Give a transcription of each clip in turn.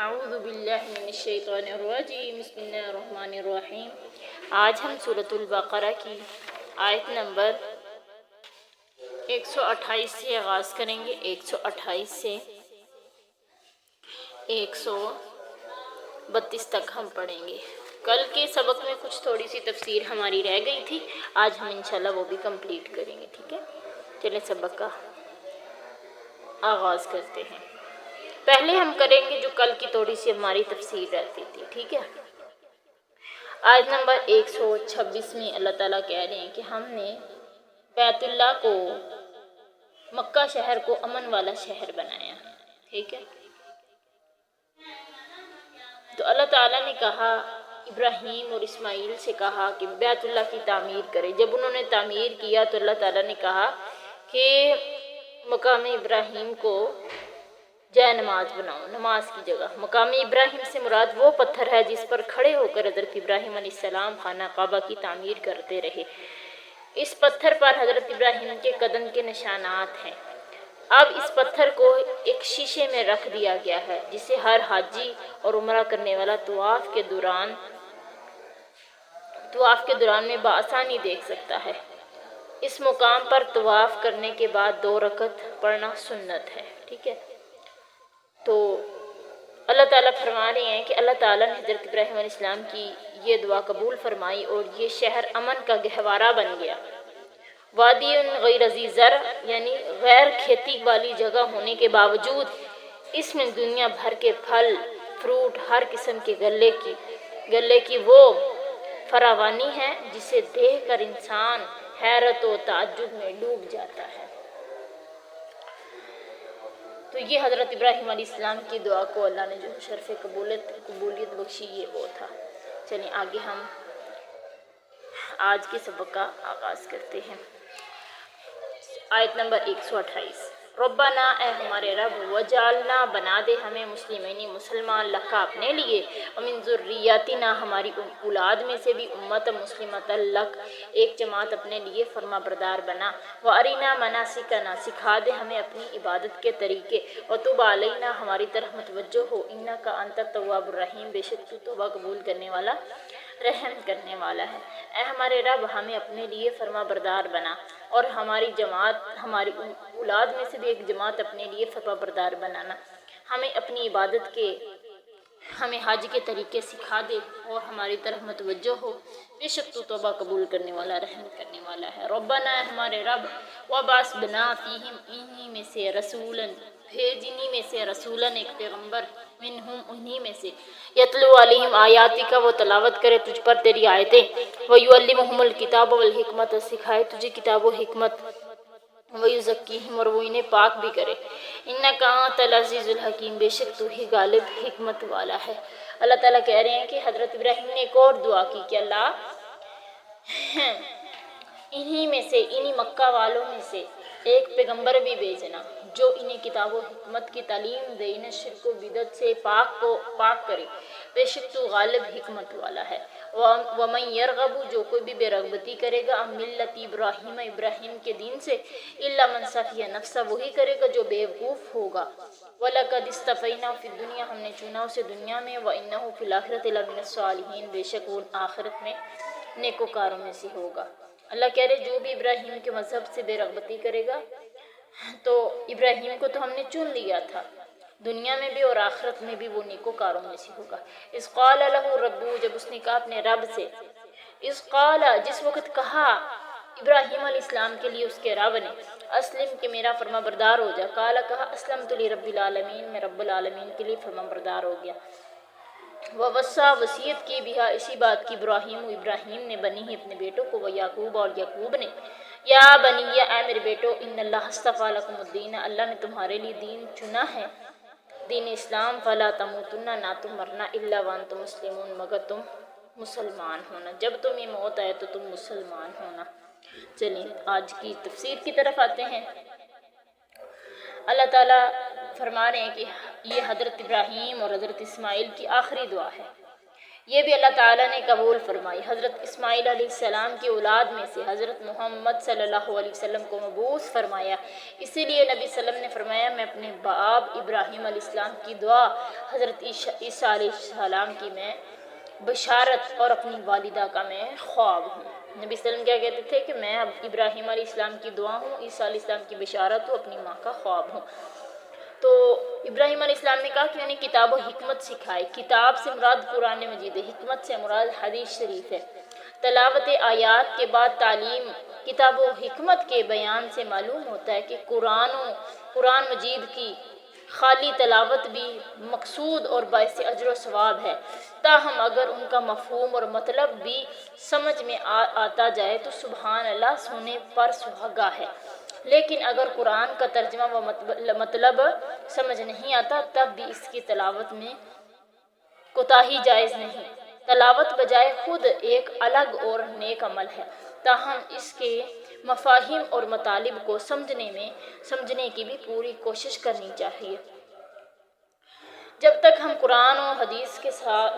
اعوذ باللہ من الشیطان الرجیم بسم اللہ الرحمن الرحیم۔ آج ہم سورۃ البقرہ کی آیت نمبر 128 سے آغاز کریں گے۔ 128 سے 132 تک ہم پڑھیں گے۔ کل کے سبق میں کچھ تھوڑی سی تفسیر ہماری رہ گئی تھی، آج ہم انشاءاللہ وہ بھی کمپلیٹ کریں گے، ٹھیک ہے؟ چلیں سبق کا آغاز کرتے ہیں۔ پہلے ہم کریں گے جو کل کی تھوڑی سی ہماری تفسیر رہتی تھی، ٹھیک ہے؟ آیت نمبر 126 میں اللہ تعالیٰ کہہ رہے ہیں کہ ہم نے بیت اللہ کو، مکہ شہر کو امن والا شہر بنایا، ٹھیک ہے؟ تو اللہ تعالیٰ نے کہا، ابراہیم اور اسماعیل سے کہا کہ بیت اللہ کی تعمیر کرے۔ جب انہوں نے تعمیر کیا تو اللہ تعالیٰ نے کہا کہ مقام ابراہیم کو جائے نماز بناؤ، نماز کی جگہ۔ مقام ابراہیم سے مراد وہ پتھر ہے جس پر کھڑے ہو کر حضرت ابراہیم علیہ السلام خانہ کعبہ کی تعمیر کرتے رہے۔ اس پتھر پر حضرت ابراہیم کے قدم کے نشانات ہیں۔ اب اس پتھر کو ایک شیشے میں رکھ دیا گیا ہے جسے ہر حاجی اور عمرہ کرنے والا طواف کے دوران میں بآسانی دیکھ سکتا ہے۔ اس مقام پر طواف کرنے کے بعد 2 رکعت پڑھنا سنت ہے، ٹھیک ہے؟ تو اللہ تعالیٰ فرما رہے ہیں کہ اللہ تعالیٰ نے حضرت ابراہیم علیہ السلام کی یہ دعا قبول فرمائی اور یہ شہر امن کا گہوارہ بن گیا۔ وادی غیر ذی زرع یعنی غیر کھیتی والی جگہ ہونے کے باوجود اس میں دنیا بھر کے پھل فروٹ، ہر قسم کے گلے کی وہ فراوانی ہے جسے دیکھ کر انسان حیرت و تعجب میں ڈوب جاتا ہے۔ تو یہ حضرت ابراہیم علیہ السلام کی دعا کو اللہ نے جو شرف قبولیت بخشی، یہ وہ تھا۔ چلیں آگے ہم آج کے سبق کا آغاز کرتے ہیں۔ آیت نمبر 128۔ ربنا، اے ہمارے رب، وجعلنا، بنا دے ہمیں، مسلمین، مسلمان، لکا، اپنے لیے، ومن ذریاتنا، ہماری اولاد میں سے بھی، امت مسلمۃ لک، ایک جماعت اپنے لیے فرما بردار بنا، وارنا مناسکنا، سکھا دے ہمیں اپنی عبادت کے طریقے، وتب علینا، ہماری طرف متوجہ ہو، انک انت التواب الرحیم، بے شک تو توبہ قبول کرنے والا، رحم کرنے والا ہے۔ اے ہمارے رب، ہمیں اپنے لیے فرما بردار بنا اور ہماری اولاد میں سے بھی ایک جماعت اپنے لیے فرما بردار بنانا، ہمیں اپنی عبادت کے، ہمیں حج کے طریقے سکھا دے اور ہماری طرف متوجہ ہو، بے شک تو توبہ قبول کرنے والا، رحم کرنے والا ہے۔ ربنا، اے ہمارے رب، وبعث، بنا، فیہم، انہی میں سے، رسولاً، بھیج انہی میں سے، رسولاً، ایک پیغمبر، منہم، انہی میں سے، یتلو علیہم آیاتک، وہ تلاوت کرے تجھ پر تیری آیتیں، ویعلمہم الکتاب والحکمت، سکھائے تجھے کتاب و حکمت، ویزکیہم، اور وہ انہیں پاک بھی کرے، انک انت العزیز الحکیم، بے شک تو ہی غالب حکمت والا ہے۔ اللہ تعالیٰ کہہ رہے ہیں کہ حضرت ابراہیم نے ایک اور دعا کی کہ اللہ انہی میں سے، انہی مکہ والوں میں سے ایک پیغمبر بھی بھیجنا جو انہیں کتاب و حکمت کی تعلیم دے، انہیں شرک و بدعت سے پاک کرے، بے شک تو غالب حکمت والا ہے۔ ومن یرغب، جو کوئی بھی بے رغبتی کرے گا، ملت ابراہیم، ابراہیم کے دین سے، الا من صفی نفسہ، وہی کرے گا جو بے وقوف ہوگا، وَلَقَدِ اسْتَفَيْنَاهُ فِي الدُّنْيَا، ہم نے چنا اسے دنیا میں، وَإِنَّهُ فِي الْآخِرَةِ لَمِنَ الصَّالِحِينَ، بے شک وہ آخرت میں نیکوکاروں میں سے ہوگا۔ اللہ کہہ رہے جو بھی ابراہیم کے مذہب سے بے رغبتی کرے گا، تو ابراہیم کو تو ہم نے چن لیا تھا، دنیا میں بھی اور آخرت میں بھی وہ نیکوکاروں میں سے ہوگا۔ اذ قال له ربہ، جب اس نے کہا اپنے رب سے، اذ قال، جس وقت کہا ابراہیم علیہ السلام کے لیے اس کے رب نے، اسلم، کہ میرا فرما بردار ہو جا، قال، کہا، اسلمت لرب العالمین، میں رب العالمین کے لیے فرما بردار ہو گیا۔ ووصیٰ، وصیت کی، بہا، اسی بات کی، ابراہیم نے، بنی ہی، اپنے بیٹوں کو، ویعقوب، اور یعقوب نے، یا بنی، اے میرے بیٹو، ان اللہ اصطفیٰ لکم الدین، اللہ نے تمہارے لیے دین چنا ہے، دین اسلام، فلا تموتن، نہ تم مرنا، الا وانتم مسلمون، مگر تم مسلمان ہونا، جب تمہیں موت آئے تو تم مسلمان ہونا۔ چلیں آج کی تفسیر کی طرف آتے ہیں۔ اللہ تعالیٰ فرما رہے ہیں کہ یہ حضرت ابراہیم اور حضرت اسماعیل کی آخری دعا ہے۔ یہ بھی اللہ تعالیٰ نے قبول فرمائی۔ حضرت اسماعیل علیہ السلام کی اولاد میں سے حضرت محمد صلی اللہ علیہ وسلم کو مبعوث فرمایا۔ اسی لیے نبی صلی اللہ علیہ وسلم نے فرمایا میں اپنے باپ ابراہیم علیہ السلام کی دعا، حضرت عیسیٰ علیہ السلام کی میں بشارت اور اپنی والدہ کا میں خواب ہوں۔ نبی صلی اللہ علیہ وسلم کیا کہتے تھے کہ میں ابراہیم علیہ السلام کی دعا ہوں، عیسیٰ علیہ السلام کی بشارت ہوں، اپنی ماں کا خواب ہوں۔ تو ابراہیم علیہ السلام نے کہا کہ انہیں کتاب و حکمت سکھائی۔ کتاب سے مراد قرآن مجید ہے، حکمت سے مراد حدیث شریف ہے۔ تلاوت آیات کے بعد تعلیم کتاب و حکمت کے بیان سے معلوم ہوتا ہے کہ قرآن مجید کی خالی تلاوت بھی مقصود اور باعث اجر و ثواب ہے، تاہم اگر ان کا مفہوم اور مطلب بھی سمجھ میں آتا جائے تو سبحان اللہ سونے پر سہاگا ہے، لیکن اگر قرآن کا ترجمہ و مطلب سمجھ نہیں آتا تب بھی اس کی تلاوت میں کوتاہی جائز نہیں۔ تلاوت بجائے خود ایک الگ اور نیک عمل ہے، تاہم اس کے مفاہیم اور مطالب کو سمجھنے کی بھی پوری کوشش کرنی چاہیے۔ جب تک ہم قرآن و حدیث کے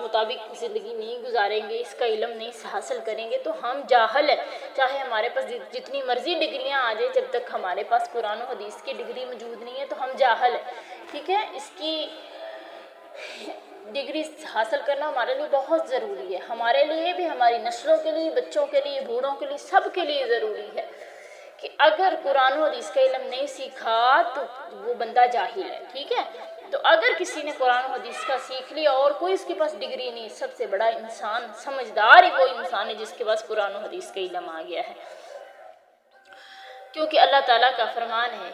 مطابق زندگی نہیں گزاریں گے، اس کا علم نہیں حاصل کریں گے تو ہم جاہل ہیں۔ چاہے ہمارے پاس جتنی مرضی ڈگریاں آ جائیں، جب تک ہمارے پاس قرآن و حدیث کی ڈگری موجود نہیں ہے تو ہم جاہل ہیں، ٹھیک ہے۔ اس کی ڈگری حاصل کرنا ہمارے لیے بہت ضروری ہے، ہمارے لیے بھی، ہماری نسلوں کے لیے، بچوں کے لیے، بوڑھوں کے لیے، سب کے لیے ضروری ہے کہ اگر قرآن و حدیث کا علم نہیں سیکھا تو وہ بندہ جاہل ہے، ٹھیک ہے۔ تو اگر کسی نے قرآن و حدیث کا سیکھ لیا اور کوئی اس کے پاس ڈگری نہیں، سب سے بڑا انسان، سمجھدار ہی وہ انسان ہے جس کے پاس قرآن و حدیث کا علم آ گیا ہے، کیونکہ اللہ تعالیٰ کا فرمان ہے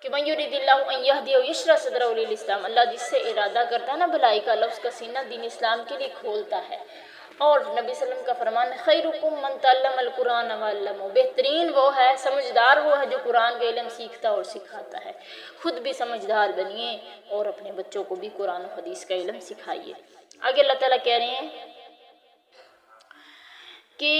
کہ من یرید اللہ ان یہدیہ یشرح صدرہ للاسلام، اللہ جس سے ارادہ کرتا ہے نا بھلائی کا، اللہ اس کا سینہ دین اسلام کے لیے کھولتا ہے۔ اور نبی صلی اللہ علیہ وسلم کا فرمان ہے خیرکم من تعلم القرآن وعلمہ، بہترین وہ ہے، سمجھدار وہ ہے جو قرآن کا علم سیکھتا اور سکھاتا ہے۔ خود بھی سمجھدار بنیے اور اپنے بچوں کو بھی قرآن و حدیث کا علم سکھائیے۔ آگے اللہ تعالیٰ کہہ رہے ہیں کہ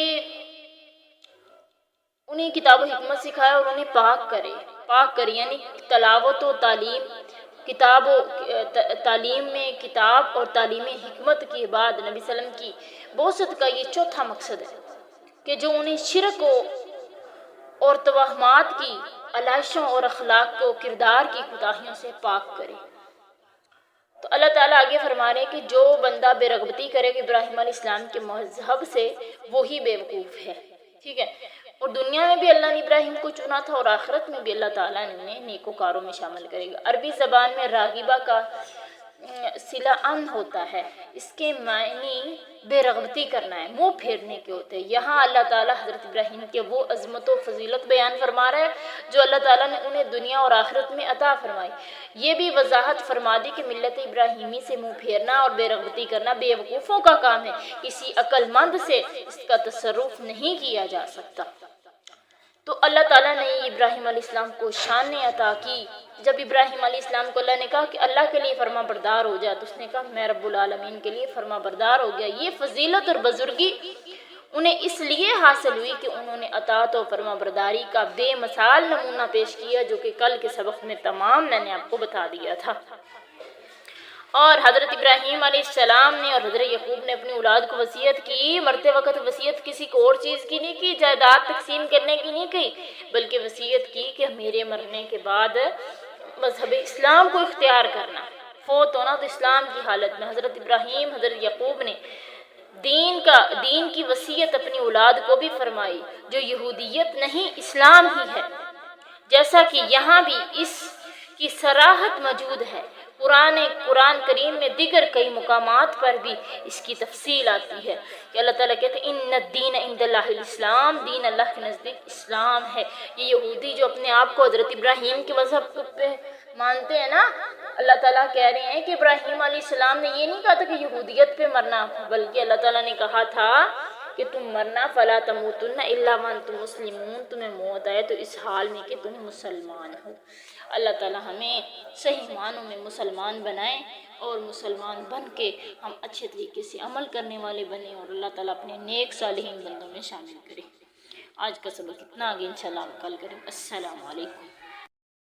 انہیں کتاب و حکمت سکھائے اور انہیں پاک کرے یعنی تلاوت و تعلیم، تعلیم میں کتاب اور تعلیم حکمت کے بعد نبی صلی اللہ علیہ وسلم کی بعثت کا یہ چوتھا مقصد ہے کہ جو انہیں شرک اور توہمات کی علائشوں اور اخلاق کو، کردار کی کوتاہیوں سے پاک کرے۔ تو اللہ تعالیٰ آگے فرما رہے ہیں کہ جو بندہ بے رغبتی کرے کہ ابراہیم علیہ السلام کے مذہب سے، وہی بے وقوف ہے، ٹھیک ہے۔ اور دنیا میں بھی اللہ نے ابراہیم کو چنا تھا اور آخرت میں بھی اللہ تعالیٰ نے انہیں نیکوکاروں میں شامل کرے گا۔ عربی زبان میں راغبہ کا صلہ ان ہوتا ہے، اس کے معنی بے رغبتی کرنا ہے، منہ پھیرنے کے ہوتے ہیں۔ یہاں اللہ تعالیٰ حضرت ابراہیم کے وہ عظمت و فضیلت بیان فرما رہا ہے جو اللہ تعالیٰ نے انہیں دنیا اور آخرت میں عطا فرمائی۔ یہ بھی وضاحت فرما دی کہ ملت ابراہیمی سے منہ پھیرنا اور بے رغبتی کرنا بے وقوفوں کا کام ہے، کسی عقل مند سے اس کا تصرف نہیں کیا جا سکتا۔ تو اللہ تعالیٰ نے ابراہیم علیہ السلام کو شان عطا کی۔ جب ابراہیم علیہ السلام کو اللہ نے کہا کہ اللہ کے لیے فرما بردار ہو جا، تو اس نے کہا میں رب العالمین کے لیے فرما بردار ہو گیا۔ یہ فضیلت اور بزرگی انہیں اس لیے حاصل ہوئی کہ انہوں نے اطاعت و فرما برداری کا بے مثال نمونہ پیش کیا، جو کہ کل کے سبق میں تمام میں نے آپ کو بتا دیا تھا۔ اور حضرت ابراہیم علیہ السلام نے اور حضرت یعقوب نے اپنی اولاد کو وصیت کی، مرتے وقت وصیت کسی کو اور چیز کی نہیں کی، جائیداد تقسیم کرنے کی نہیں کی، بلکہ وصیت کی کہ میرے مرنے کے بعد مذہب اسلام کو اختیار کرنا، فوت ہونا تو اسلام کی حالت میں۔ حضرت ابراہیم، حضرت یعقوب نے دین کی وصیت اپنی اولاد کو بھی فرمائی، جو یہودیت نہیں اسلام ہی ہے، جیسا کہ یہاں بھی اس کی صراحت موجود ہے۔ قرآن کریم میں دیگر کئی مقامات پر بھی اس کی تفصیل آتی ہے کہ اللہ تعالیٰ کہتے ہیں ان الدین عند اللہ الاسلام، دین اللہ کے نزدیک اسلام ہے۔ یہ یہودی جو اپنے آپ کو حضرت ابراہیم کے مذہب پہ مانتے ہیں نا، اللہ تعالیٰ کہہ رہے ہیں کہ ابراہیم علیہ السلام نے یہ نہیں کہا تھا کہ یہودیت پہ مرنا، بلکہ اللہ تعالیٰ نے کہا تھا کہ تم مرنا فلا تموتن الا وانتم مسلمون، تمہیں موت آئے تو اس حال میں کہ تم مسلمان ہو۔ اللہ تعالیٰ ہمیں صحیح معنوں میں مسلمان بنائیں اور مسلمان بن کے ہم اچھے طریقے سے عمل کرنے والے بنیں اور اللہ تعالیٰ اپنے نیک صالحین بندوں میں شامل کرے۔ آج کا سبق اتنا، آگے انشاءاللہ ہم کل کریں۔ السلام علیکم۔